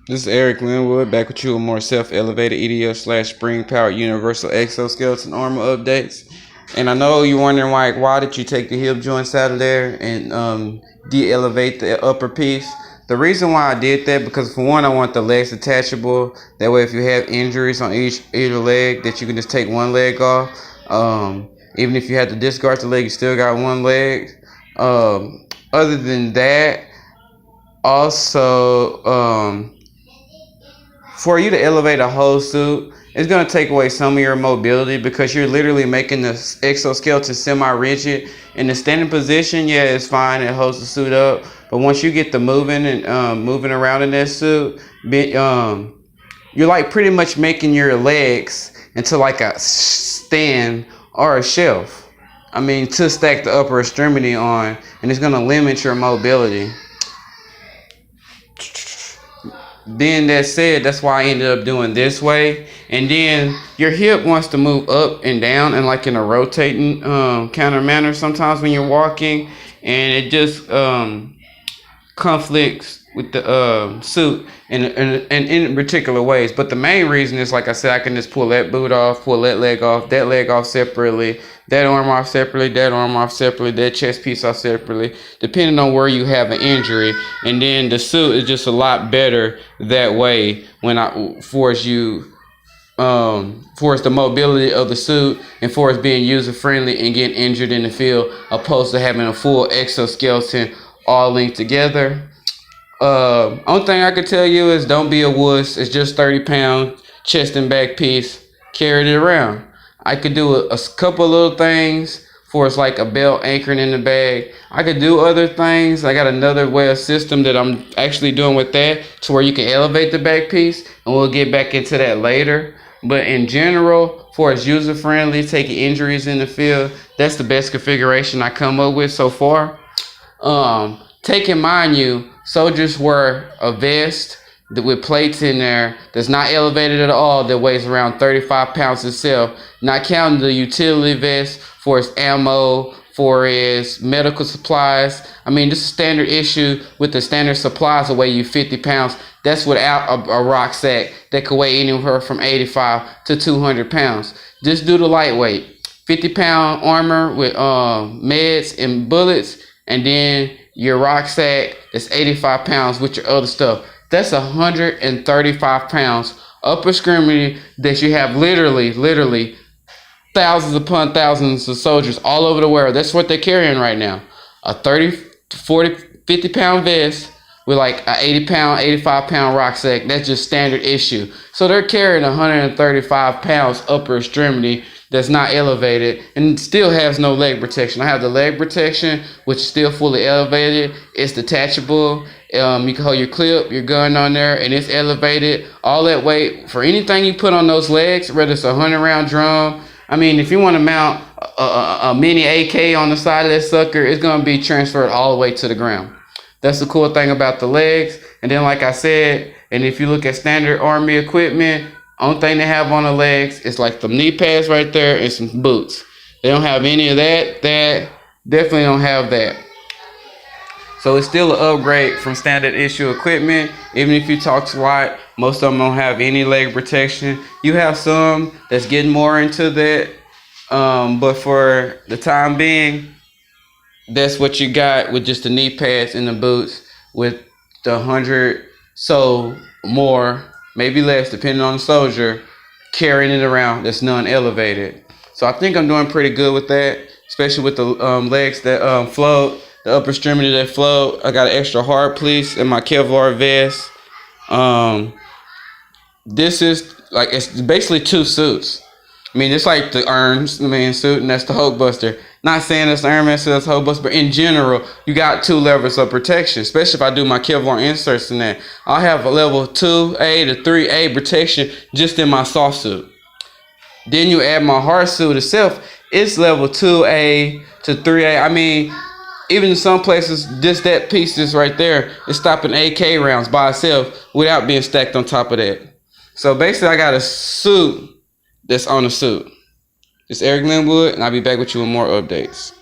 This is Eric Linwood back with you with more self-elevated EDO/spring-powered universal exoskeleton armor updates. And I know you're wondering why did you take the hip joints out of there and de-elevate the upper piece? The reason why I did that because for one I want the legs detachable. That way if you have injuries on either leg that you can just take one leg off. Even if you had to discard the leg, you still got one leg. Other than that, also for you to elevate a whole suit, it's going to take away some of your mobility because you're literally making the exoskeleton semi-rigid. In the standing position, yeah, it's fine. It holds the suit up. But once you get the moving and moving around in that suit, you're like pretty much making your legs into like a stand or a shelf. I mean, to stack the upper extremity on, and it's going to limit your mobility. Then that said, that's why I ended up doing this way. And then your hip wants to move up and down and like in a rotating counter manner sometimes when you're walking, and it just conflicts with the suit in particular ways. But the main reason is, like I said, I can just pull that boot off, pull that leg off separately, that arm off separately, that arm off separately, that chest piece off separately, depending on where you have an injury. And then the suit is just a lot better that way when for the mobility of the suit and for it's being user friendly and getting injured in the field, opposed to having a full exoskeleton all linked together. Only thing I could tell you is don't be a wuss. It's just 30 pounds, chest and back piece. Carry it around. I could do a couple of little things for it's like a belt anchoring in the bag. I could do other things. I got another way of system that I'm actually doing with that to where you can elevate the back piece, and we'll get back into that later. But in general, for it's user friendly, taking injuries in the field, that's the best configuration I come up with so far. Take in mind soldiers wear a vest with plates in there that's not elevated at all, that weighs around 35 pounds itself, not counting the utility vest for its ammo, for its medical supplies. I mean, this is a standard issue with the standard supplies that weigh you 50 pounds. That's without a rucksack that could weigh anywhere from 85 to 200 pounds. Just do the lightweight. 50-pound armor with meds and bullets, and then your rucksack that's 85 pounds with your other stuff. That's 135 pounds upper extremity that you have literally thousands upon thousands of soldiers all over the world. That's what they're carrying right now. A 30, 40, 50 pound vest with like a 80 pound, 85 pound rucksack. That's just standard issue. So they're carrying 135 pounds upper extremity that's not elevated and still has no leg protection. I have the leg protection, which is still fully elevated. It's detachable. You can hold your clip, your gun on there, and it's elevated. All that weight for anything you put on those legs, whether it's a 100-round drum. I mean, if you want to mount a mini AK on the side of that sucker, it's going to be transferred all the way to the ground. That's the cool thing about the legs. And then, like I said, and if you look at standard Army equipment, only thing they have on the legs is like the knee pads right there and some boots. They don't have any of that. That definitely don't have that. So it's still an upgrade from standard issue equipment. Even if you talk to Watt, most of them don't have any leg protection. You have some that's getting more into that. But for the time being, that's what you got with just the knee pads and the boots with the 100 so more, maybe less, depending on the soldier, carrying it around that's non-elevated. So I think I'm doing pretty good with that, especially with the legs that float, the upper extremity that float. I got an extra hard piece in my Kevlar vest. This is like, it's basically two suits. I mean, it's like the Arms Man suit, and that's the Hulkbuster. Not saying that's the Iron Man suit, that's the Hulkbuster, but in general, you got two levels of protection, especially if I do my Kevlar inserts in that. I'll have a level 2A to 3A protection just in my soft suit. Then you add my hard suit itself, it's level 2A to 3A. I mean, even in some places, just that piece is right there is stopping AK rounds by itself without being stacked on top of that. So basically, I got a suit that's on a suit. It's Eric Linwood, and I'll be back with you with more updates.